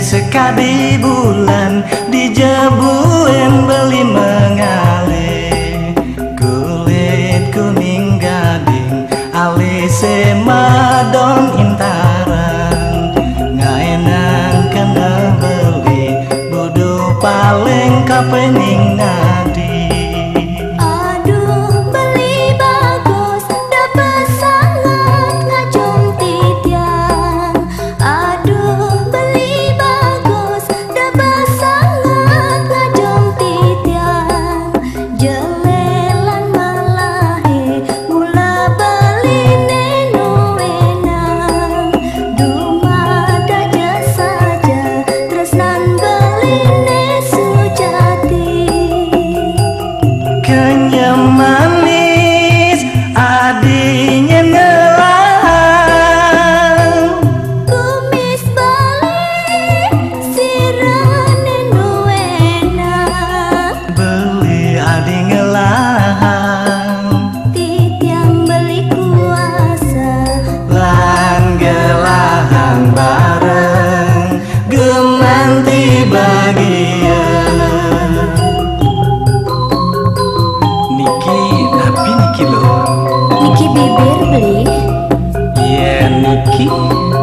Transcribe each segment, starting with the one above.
sekali bulan dijebuen beli mengalir kulit kuning gading alise madon intaran ngaenang kena beli budu paling kapening ngadi.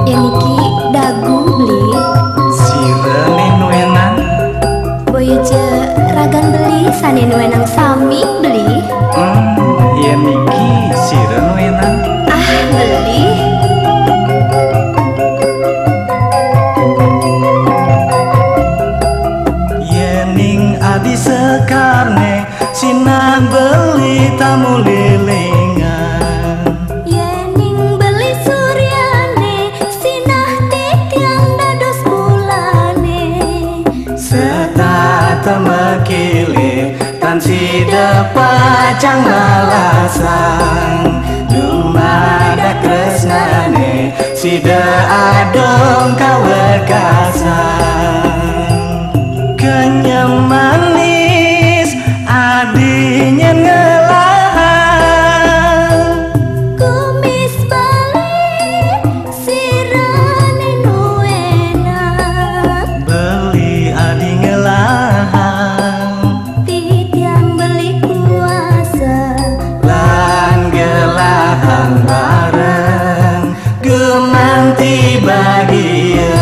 Niki dagu beli sirene nuenan boyoje ragan beli sane nuenang sami beli ya Niki sirene nuenan beli yening adi sekarne sinan beli tamu lilingan temekili tan sida pacang malasan dumada kresnane sida adong kawekasan kenyam manis adinya ngelahan kumis balik sirane nuena beli adi ngelahan bareng gemanti bahagia.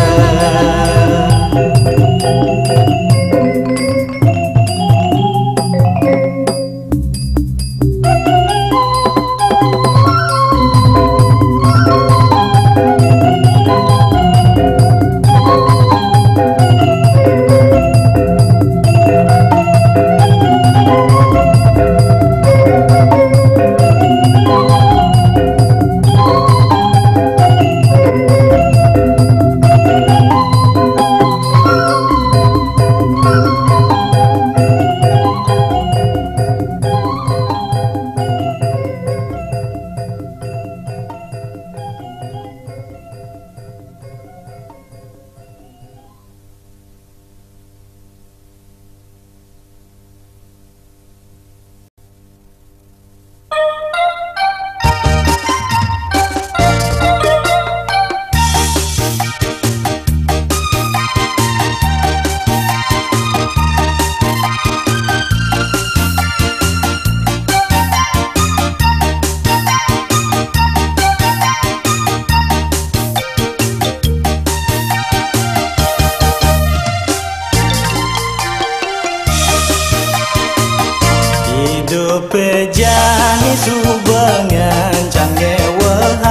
Pejani subengan canggewehan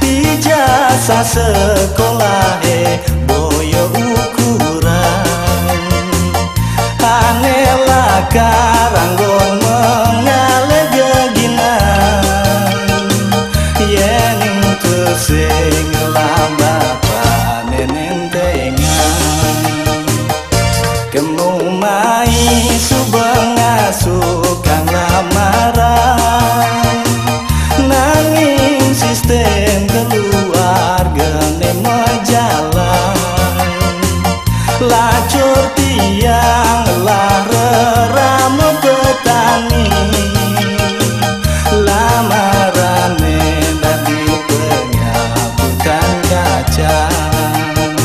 ijazah sekolah boyo ukuran anela karanggon mengalir geginan yen tusing lambatan nenentengan kemumai subeng sukang lamaran nanging sistem keluarga nemo jalan lacur tiang lah reramu petani lamaran dadi pengabutan kacang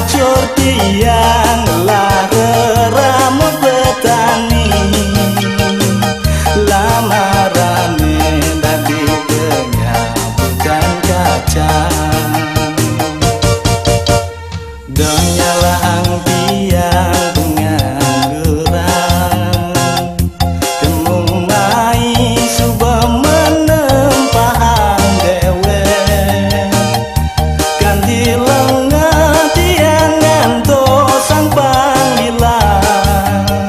acur tiang lara rambut petani lamarane dadi penyambutan kacang donyalang tiang pengangguran temung mai suba menempaan dewe ganti lengan tiang ngantos sang panggilan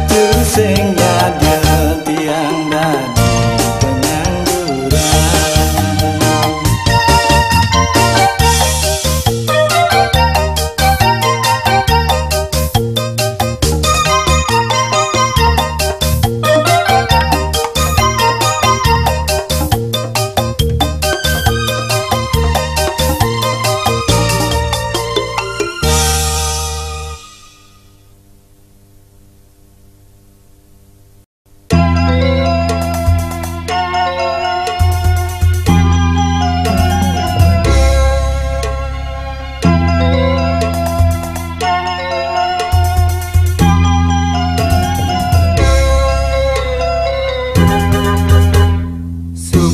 tersing nyade tiang dadi pengangguran.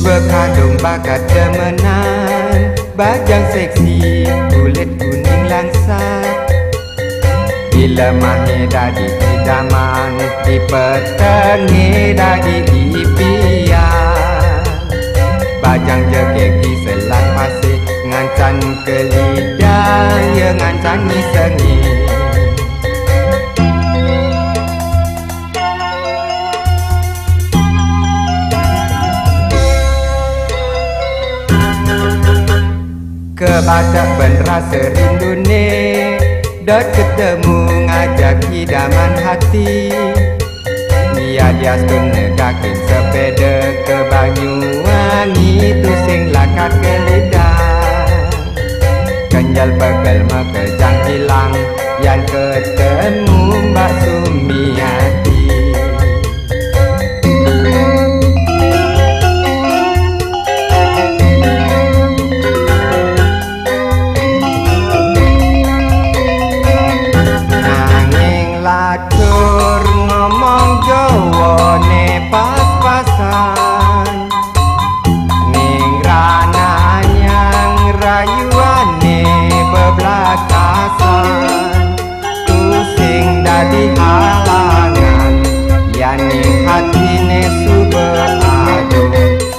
Bekandung bakat demenan bajang seksi kulit kuning langsat bila mahe dadi idaman di petenge dadi ipian bajang jegek di selang pasir ngancan ke lidah ya ngancan ngisengi kebadak berasa rindune dot ketemu ngajak idaman hati dia stun negakin sepeda ke Banyuwangi tu sing lakat ke lidah kenjal begal makejang hilang yang ketemu Mbak Sumiati pas-pasan ning rananyang rayuane bebelakasan tusing dadi halangan yaning hatine sube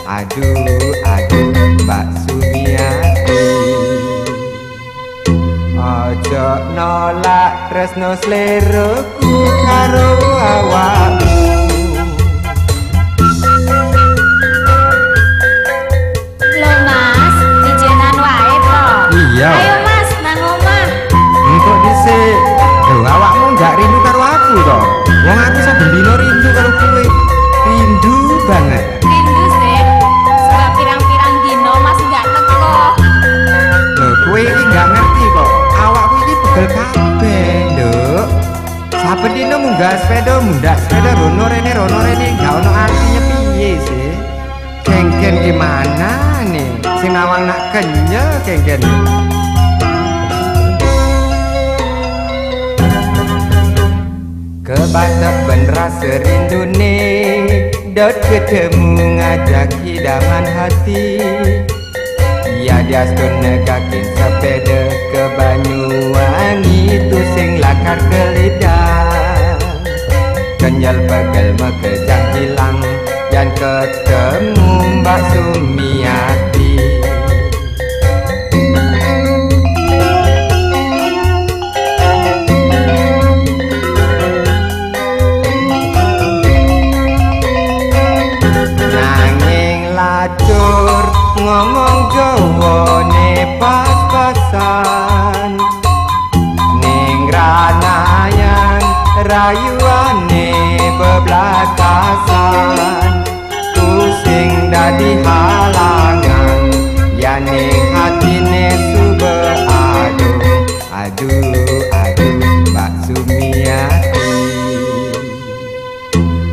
aduh Mbak Sumiati aja nolak tresno sleraku karo awakmu. Ayo Mas, nang omah. Engko dhisik. Lho awakmu ndak rindu karo aku to? Wong aku saben dina rindu karo kowe. Rindu banget. Rindu sih. Sebab pirang-pirang dino Mas nggak teko. Lho kowe iki nggak ngerti kok. Awakku iki pegel kabeh, Nduk. Saben dina munggah sepeda rono rene nggak ono artinya piye sih? Kengken gimana nih? Sing awang nak kenyel kengken. Kebatak bener serindune dot ketemu ngajak idaman hati ya dia stun negakin sepeda ke Banyuwangi tu sing lakar ke lidah kenyal begal makejang hilang dan ketemu Mbak Sumiati ngomong Jawane pas-pasan ning ranayang rayuane bebelakasan pusing dadi halangan yaning hatine sube aduh Mbak Sumiati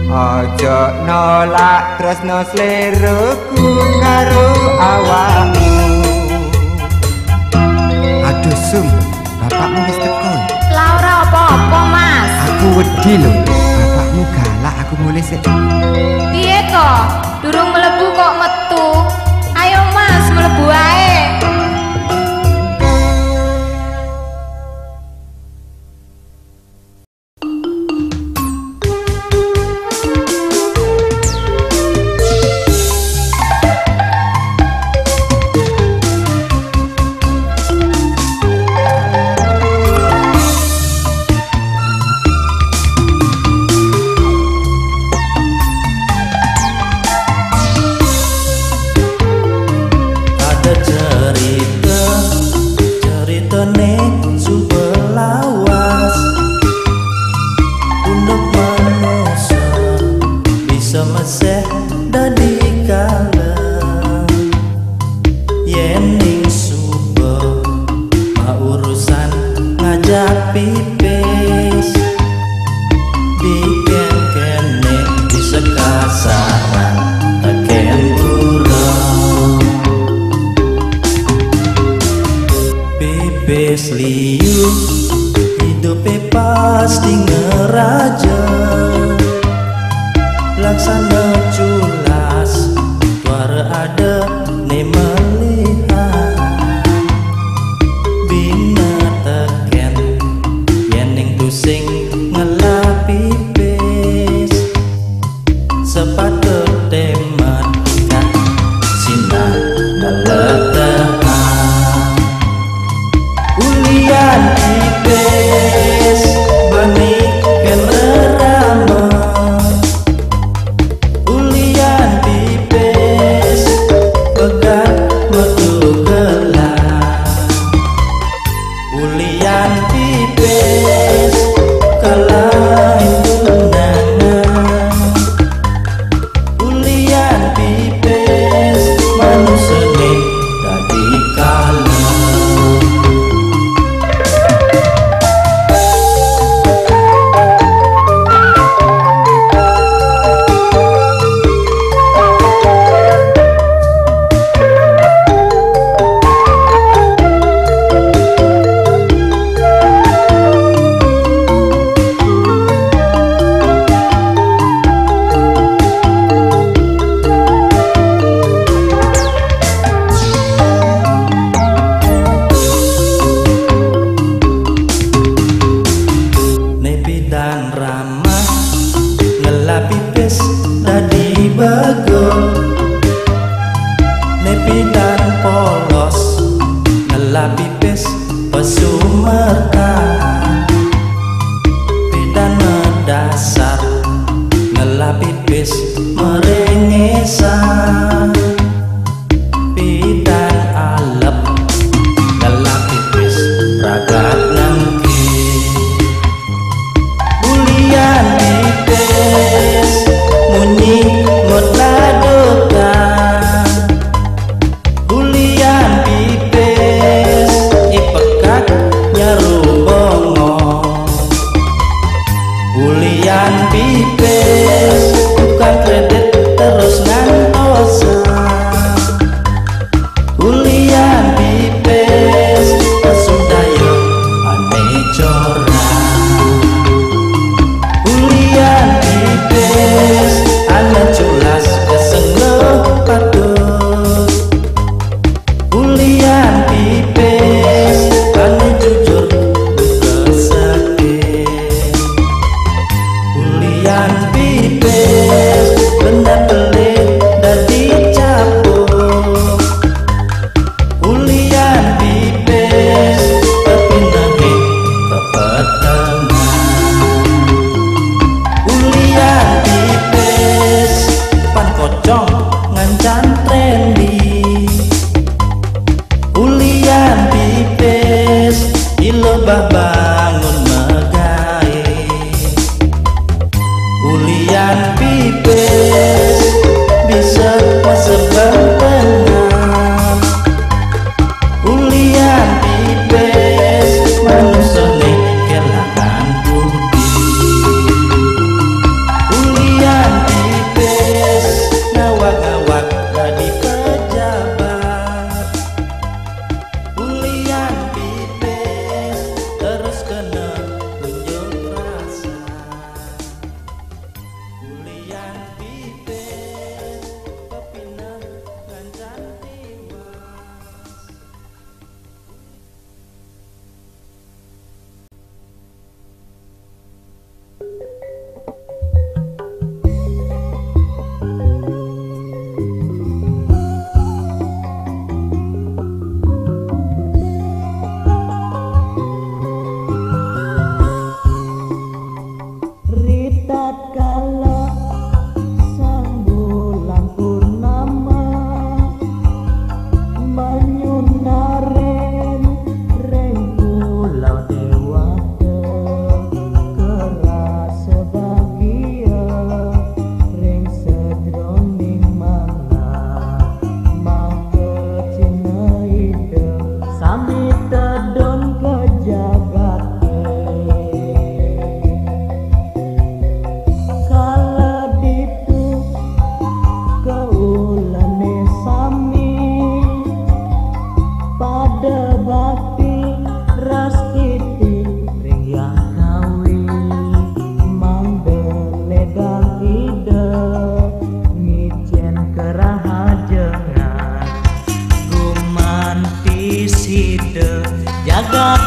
ojo nolak tresno sleraku karo awakmu. Aduh Sum, bapakmu wis teko. Lah ora apa-apa, Mas. Aku wedi lho, bapakmu galak, aku mulai sik. Piye to? Durung mlebu kok metu. Ayo Mas, mlebu ae.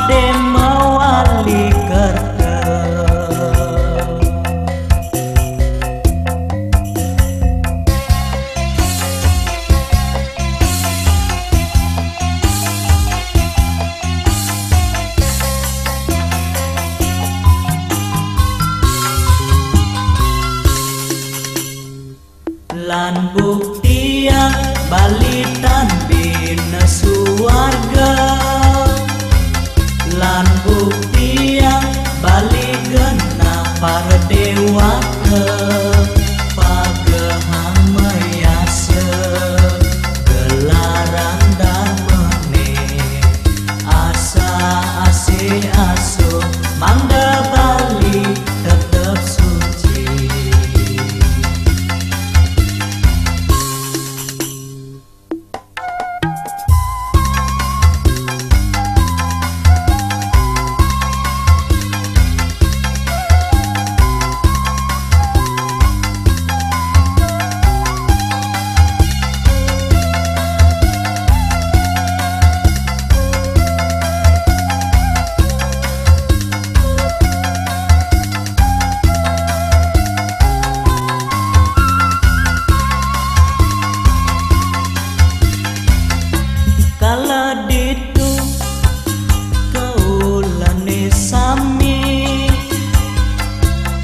de mawali kerja. Lan buktian balitan bina suarga, lan buktian balikan para dewata pagehang mayase gelaran damene asa ase aso mangga bali tetep suci. Kala ditu kaulane sami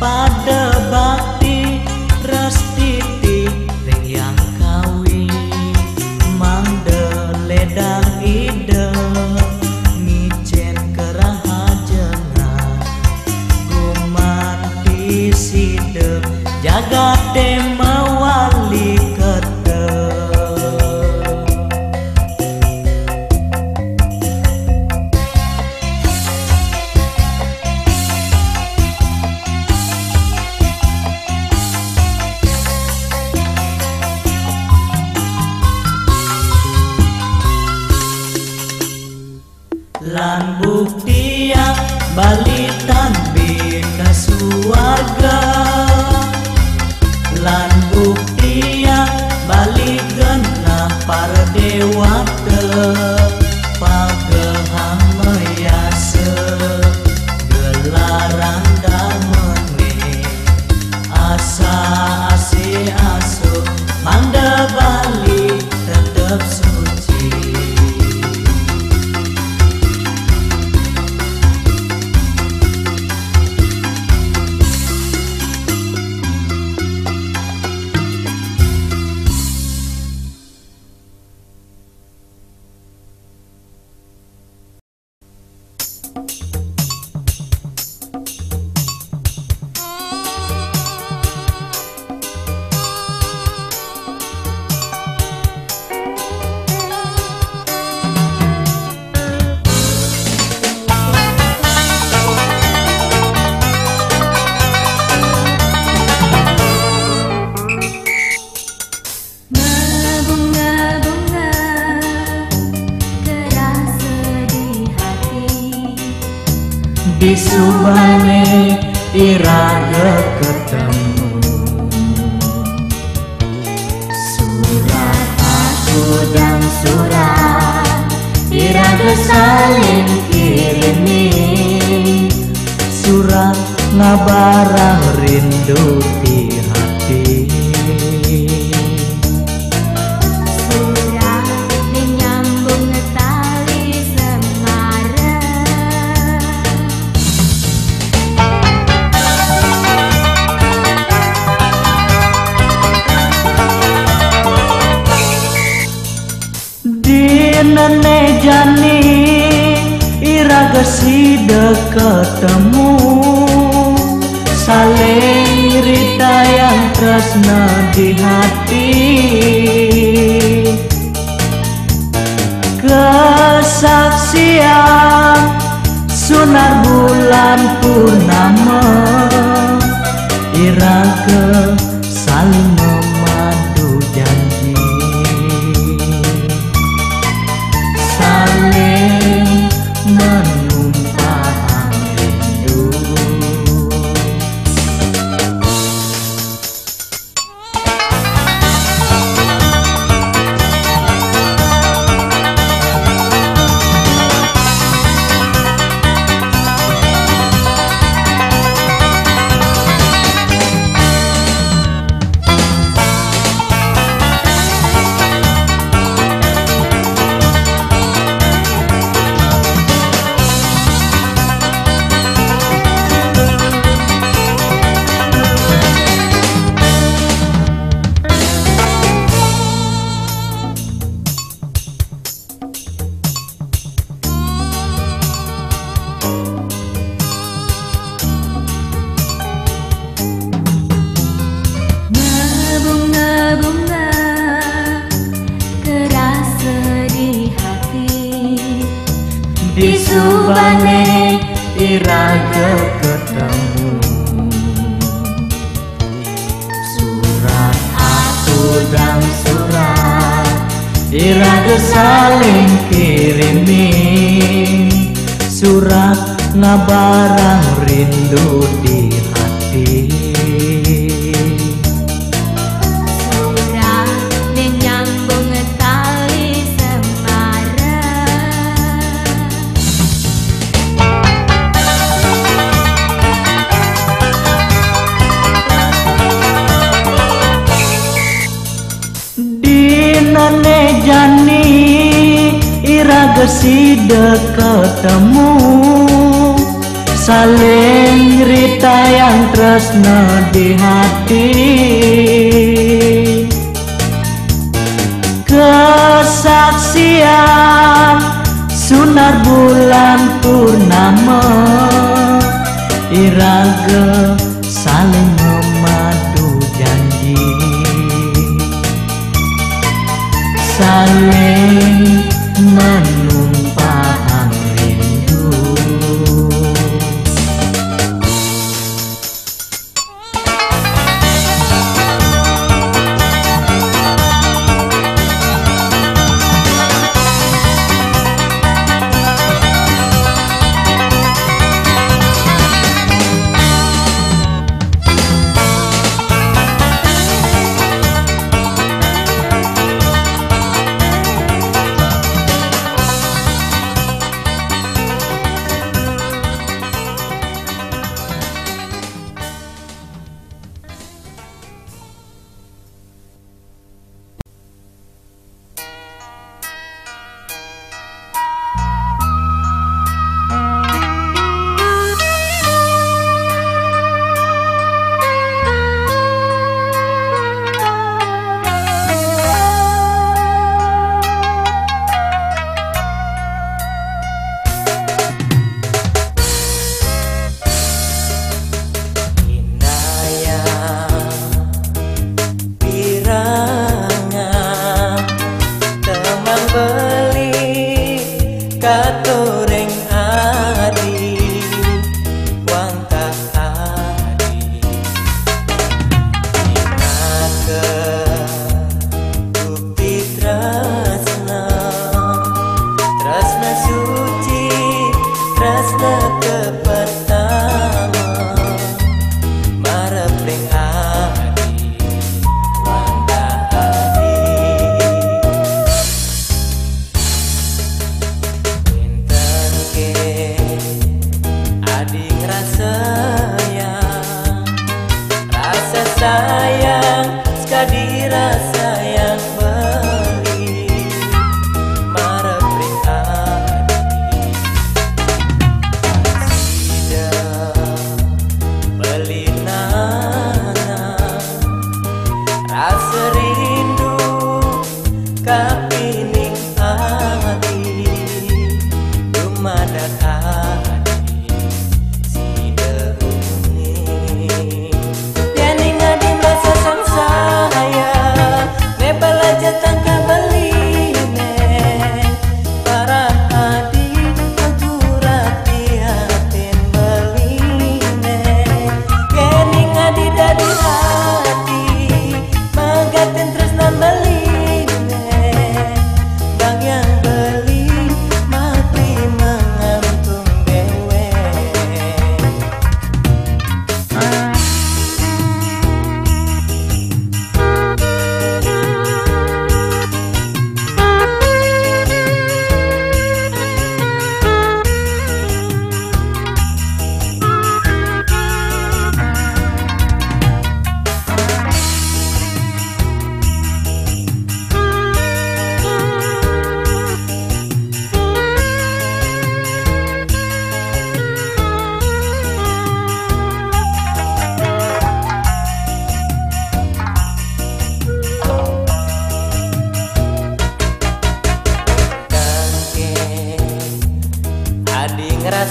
pada bakti rastiti yang kawi mangdeledang ide ngicen kerahajengan gumanti side jagat mawali kete. Lan buktian balitan bina suarga, lan buktian balikan para dewata pagehang mayase gelaran damene asa ase aso mangga bali tetep suci. Di subane iraga ketemu surat aku dan surat iraga saling kirimi surat ngabarang rindu di hati. Nene jani iraga sida ketemu saling rita yang tresna di hati kesaksian sunar bulan purnama iraga saling memadu janji menumpang rindu. iraga ketemu. Surat aku dan surat iraga saling kirimin. Surat ngabarang rindu di hati. Surat menyambung tali semara. Dinane jani iraga sida ketemu. Saling cerita yang tresna di hati. Kesaksian sunar bulan purnama. Iraga saling memadu janji. Saling menumpang rindu.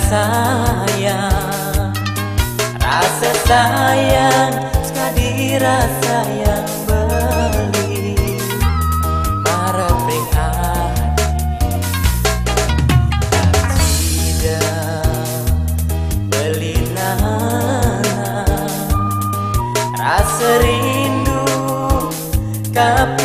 sayang, rasa sayang sekali rasa yang beli marepring hati tidak rindu kapan